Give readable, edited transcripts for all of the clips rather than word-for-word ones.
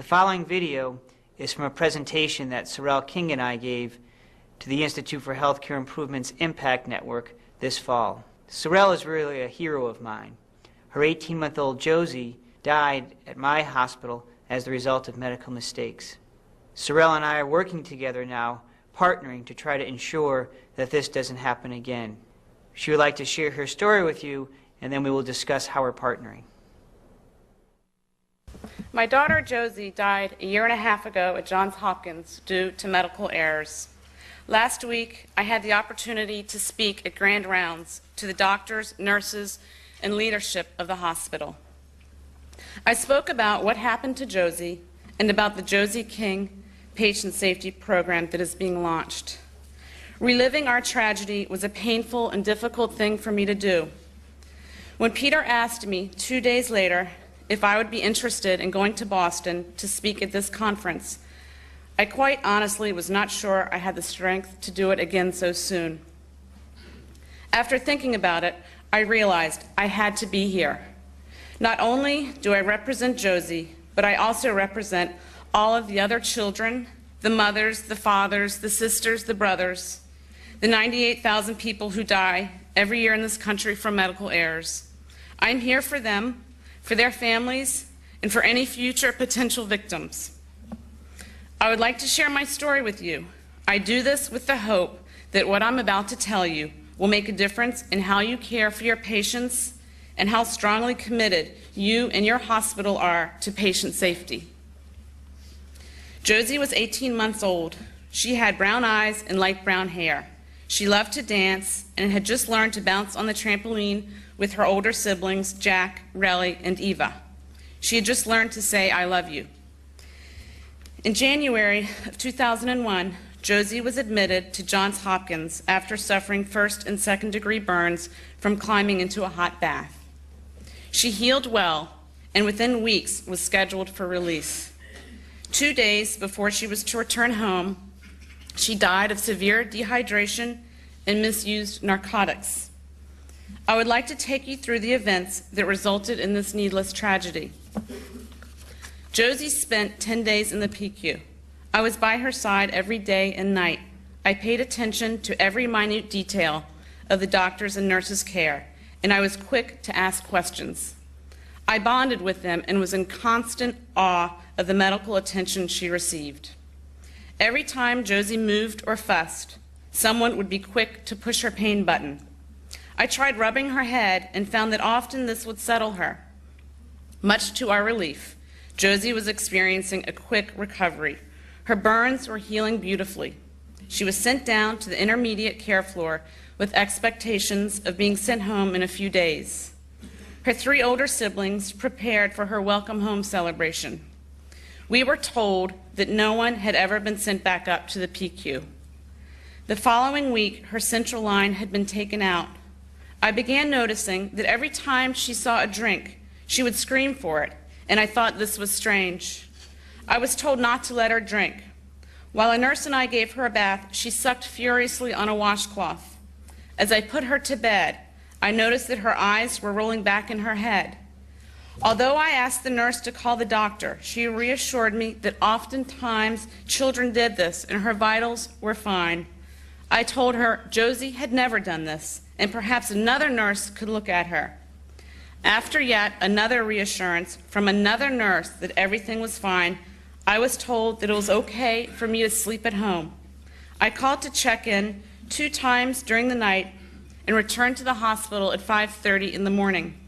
The following video is from a presentation that Sorrel King and I gave to the Institute for Healthcare Improvement's Impact Network this fall. Sorrel is really a hero of mine. Her 18-month-old Josie died at my hospital as the result of medical mistakes. Sorrel and I are working together now, partnering to try to ensure that this doesn't happen again. She would like to share her story with you, and then we will discuss how we're partnering. My daughter Josie died a year and a half ago at Johns Hopkins due to medical errors. Last week, I had the opportunity to speak at Grand Rounds to the doctors, nurses, and leadership of the hospital. I spoke about what happened to Josie and about the Josie King Patient Safety Program that is being launched. Reliving our tragedy was a painful and difficult thing for me to do. When Peter asked me 2 days later if I would be interested in going to Boston to speak at this conference, I quite honestly was not sure I had the strength to do it again so soon. After thinking about it, I realized I had to be here. Not only do I represent Josie, but I also represent all of the other children, the mothers, the fathers, the sisters, the brothers, the 98,000 people who die every year in this country from medical errors. I'm here for them, for their families, and for any future potential victims. I would like to share my story with you. I do this with the hope that what I'm about to tell you will make a difference in how you care for your patients and how strongly committed you and your hospital are to patient safety. Josie was 18 months old. She had brown eyes and light brown hair. She loved to dance and had just learned to bounce on the trampoline with her older siblings, Jack, Relly, and Eva. She had just learned to say, "I love you." In January of 2001, Josie was admitted to Johns Hopkins after suffering first and second-degree burns from climbing into a hot bath. She healed well and within weeks was scheduled for release. 2 days before she was to return home, she died of severe dehydration and misused narcotics. I would like to take you through the events that resulted in this needless tragedy. Josie spent 10 days in the PICU. I was by her side every day and night. I paid attention to every minute detail of the doctors' and nurses' care, and I was quick to ask questions. I bonded with them and was in constant awe of the medical attention she received. Every time Josie moved or fussed, someone would be quick to push her pain button. I tried rubbing her head and found that often this would settle her. Much to our relief, Josie was experiencing a quick recovery. Her burns were healing beautifully. She was sent down to the intermediate care floor with expectations of being sent home in a few days. Her 3 older siblings prepared for her welcome home celebration. We were told that no one had ever been sent back up to the PICU. The following week, her central line had been taken out. I began noticing that every time she saw a drink, she would scream for it, and I thought this was strange. I was told not to let her drink. While a nurse and I gave her a bath, she sucked furiously on a washcloth. As I put her to bed, I noticed that her eyes were rolling back in her head. Although I asked the nurse to call the doctor, she reassured me that oftentimes children did this and her vitals were fine. I told her Josie had never done this, and perhaps another nurse could look at her. After yet another reassurance from another nurse that everything was fine, I was told that it was okay for me to sleep at home. I called to check in 2 times during the night and returned to the hospital at 5:30 in the morning.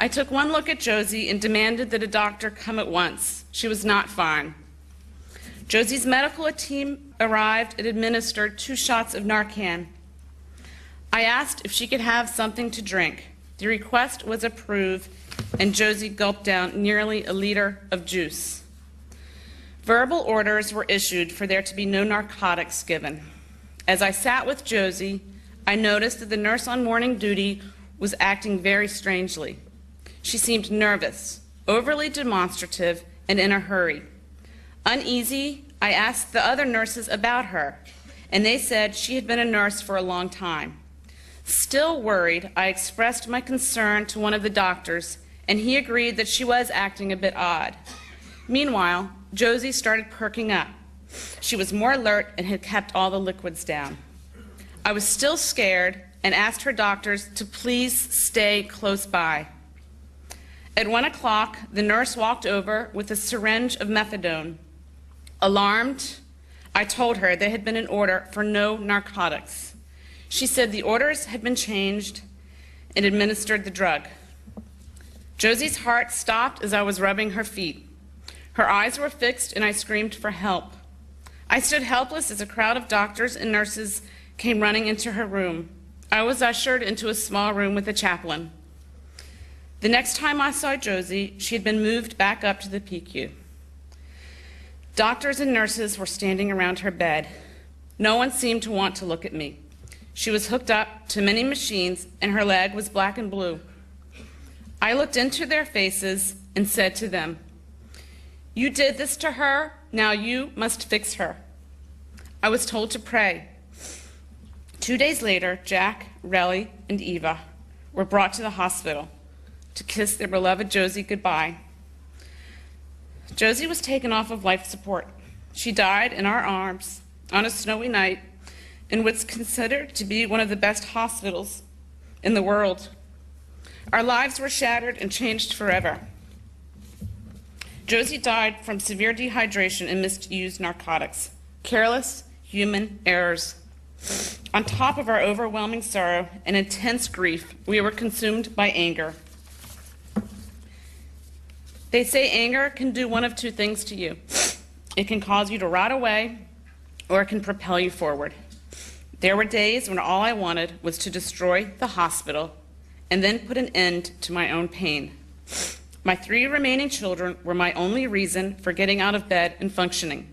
I took one look at Josie and demanded that a doctor come at once. She was not fine. Josie's medical team arrived and administered 2 shots of Narcan. I asked if she could have something to drink. The request was approved, and Josie gulped down nearly a liter of juice. Verbal orders were issued for there to be no narcotics given. As I sat with Josie, I noticed that the nurse on morning duty was acting very strangely. She seemed nervous, overly demonstrative, and in a hurry. Uneasy, I asked the other nurses about her, and they said she had been a nurse for a long time. Still worried, I expressed my concern to one of the doctors, and he agreed that she was acting a bit odd. Meanwhile, Josie started perking up. She was more alert and had kept all the liquids down. I was still scared and asked her doctors to please stay close by. At 1 o'clock, the nurse walked over with a syringe of methadone. Alarmed, I told her there had been an order for no narcotics. She said the orders had been changed and administered the drug. Josie's heart stopped as I was rubbing her feet. Her eyes were fixed and I screamed for help. I stood helpless as a crowd of doctors and nurses came running into her room. I was ushered into a small room with a chaplain. The next time I saw Josie, she had been moved back up to the PICU. Doctors and nurses were standing around her bed. No one seemed to want to look at me. She was hooked up to many machines and her leg was black and blue. I looked into their faces and said to them, "You did this to her, now you must fix her." I was told to pray. 2 days later, Jack, Relly, and Eva were brought to the hospital to kiss their beloved Josie goodbye. Josie was taken off of life support. She died in our arms on a snowy night in what's considered to be one of the best hospitals in the world. Our lives were shattered and changed forever. Josie died from severe dehydration and misused narcotics. Careless human errors. On top of our overwhelming sorrow and intense grief, we were consumed by anger. They say anger can do one of two things to you. It can cause you to rot away, or it can propel you forward. There were days when all I wanted was to destroy the hospital and then put an end to my own pain. My 3 remaining children were my only reason for getting out of bed and functioning.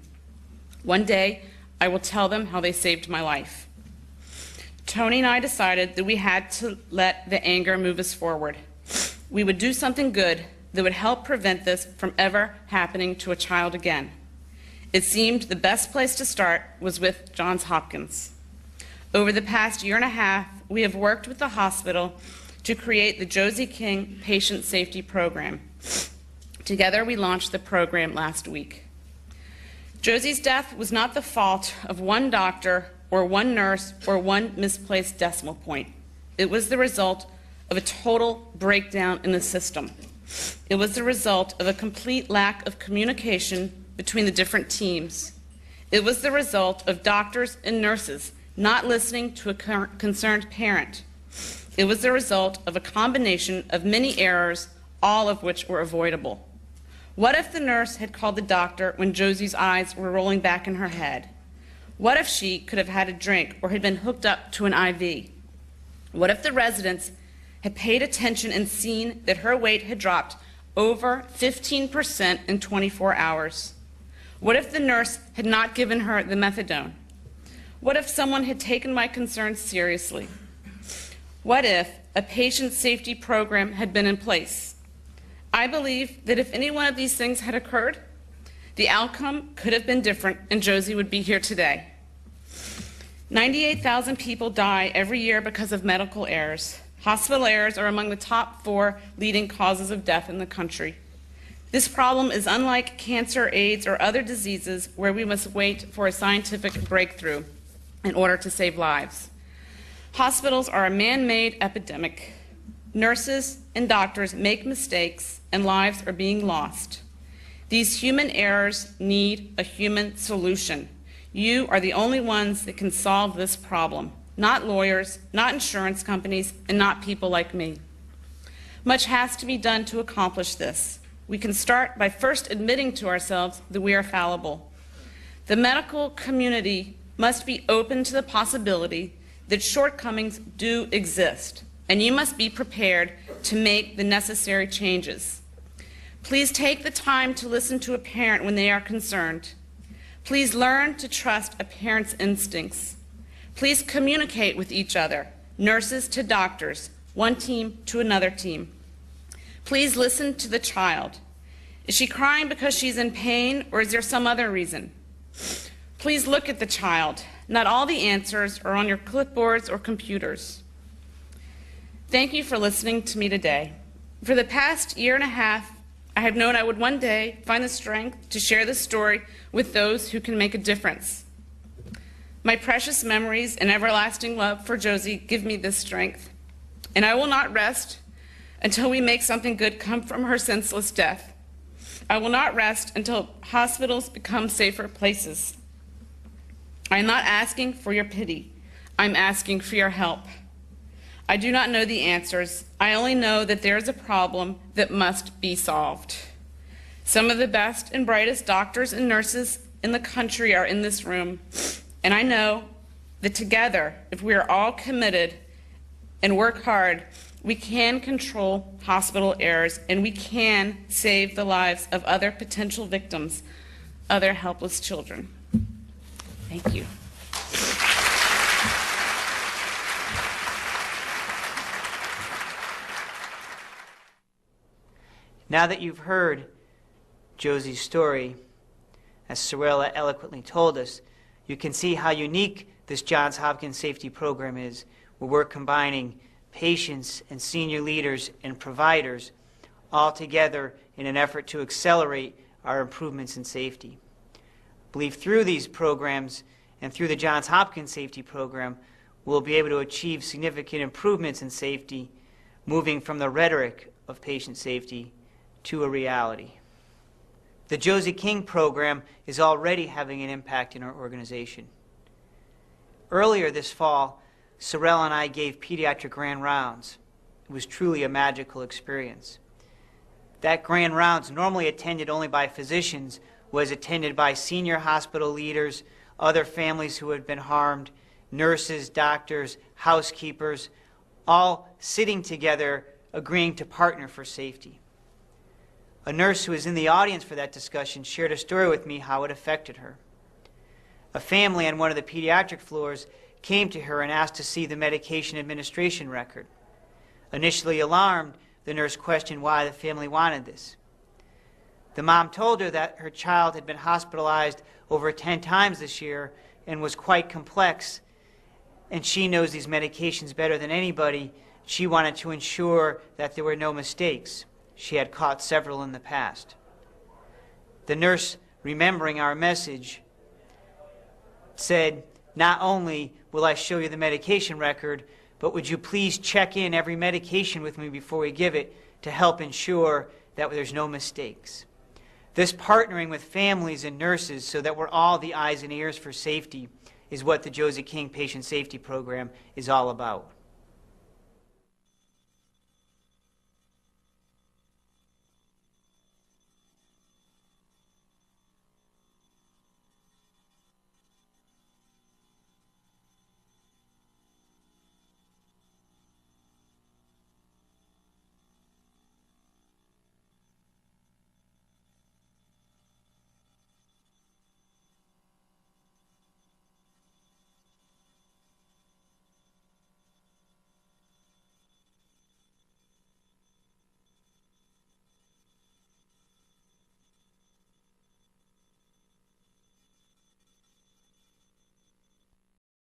One day, I will tell them how they saved my life. Tony and I decided that we had to let the anger move us forward. We would do something good that would help prevent this from ever happening to a child again. It seemed the best place to start was with Johns Hopkins. Over the past year and a half, we have worked with the hospital to create the Josie King Patient Safety Program. Together, we launched the program last week. Josie's death was not the fault of one doctor or one nurse or one misplaced decimal point. It was the result of a total breakdown in the system. It was the result of a complete lack of communication between the different teams. It was the result of doctors and nurses not listening to a concerned parent. It was the result of a combination of many errors, all of which were avoidable. What if the nurse had called the doctor when Josie's eyes were rolling back in her head? What if she could have had a drink or had been hooked up to an IV? What if the residents had paid attention and seen that her weight had dropped over 15% in 24 hours? What if the nurse had not given her the methadone? What if someone had taken my concerns seriously? What if a patient safety program had been in place? I believe that if any one of these things had occurred, the outcome could have been different and Josie would be here today. 98,000 people die every year because of medical errors. Hospital errors are among the top 4 leading causes of death in the country. This problem is unlike cancer, AIDS, or other diseases where we must wait for a scientific breakthrough in order to save lives. Hospitals are a man-made epidemic. Nurses and doctors make mistakes and lives are being lost. These human errors need a human solution. You are the only ones that can solve this problem, not lawyers, not insurance companies, and not people like me. Much has to be done to accomplish this. We can start by first admitting to ourselves that we are fallible. The medical community must be open to the possibility that shortcomings do exist, and you must be prepared to make the necessary changes. Please take the time to listen to a parent when they are concerned. Please learn to trust a parent's instincts. Please communicate with each other, nurses to doctors, one team to another team. Please listen to the child. Is she crying because she's in pain, or is there some other reason? Please look at the child. Not all the answers are on your clipboards or computers. Thank you for listening to me today. For the past year and a half, I have known I would one day find the strength to share this story with those who can make a difference. My precious memories and everlasting love for Josie give me this strength, and I will not rest until we make something good come from her senseless death. I will not rest until hospitals become safer places. I am not asking for your pity. I'm asking for your help. I do not know the answers. I only know that there is a problem that must be solved. Some of the best and brightest doctors and nurses in the country are in this room, and I know that together, if we are all committed and work hard, we can control hospital errors, and we can save the lives of other potential victims, other helpless children. Thank you. Now that you've heard Josie's story, as Sorella eloquently told us, you can see how unique this Johns Hopkins Safety Program is, where we're combining patients and senior leaders and providers all together in an effort to accelerate our improvements in safety. I believe through these programs and through the Johns Hopkins Safety Program, we'll be able to achieve significant improvements in safety, moving from the rhetoric of patient safety to a reality. The Josie King program is already having an impact in our organization. Earlier this fall, Sorella and I gave pediatric grand rounds. It was truly a magical experience. That grand rounds, normally attended only by physicians, was attended by senior hospital leaders, other families who had been harmed, nurses, doctors, housekeepers, all sitting together agreeing to partner for safety. A nurse who was in the audience for that discussion shared a story with me how it affected her. A family on one of the pediatric floors came to her and asked to see the medication administration record. Initially alarmed, the nurse questioned why the family wanted this. The mom told her that her child had been hospitalized over 10 times this year and was quite complex, and she knows these medications better than anybody. She wanted to ensure that there were no mistakes. She had caught several in the past. The nurse, remembering our message, said, "Not only will I show you the medication record, but would you please check in every medication with me before we give it to help ensure that there's no mistakes." This partnering with families and nurses so that we're all the eyes and ears for safety is what the Josie King Patient Safety Program is all about.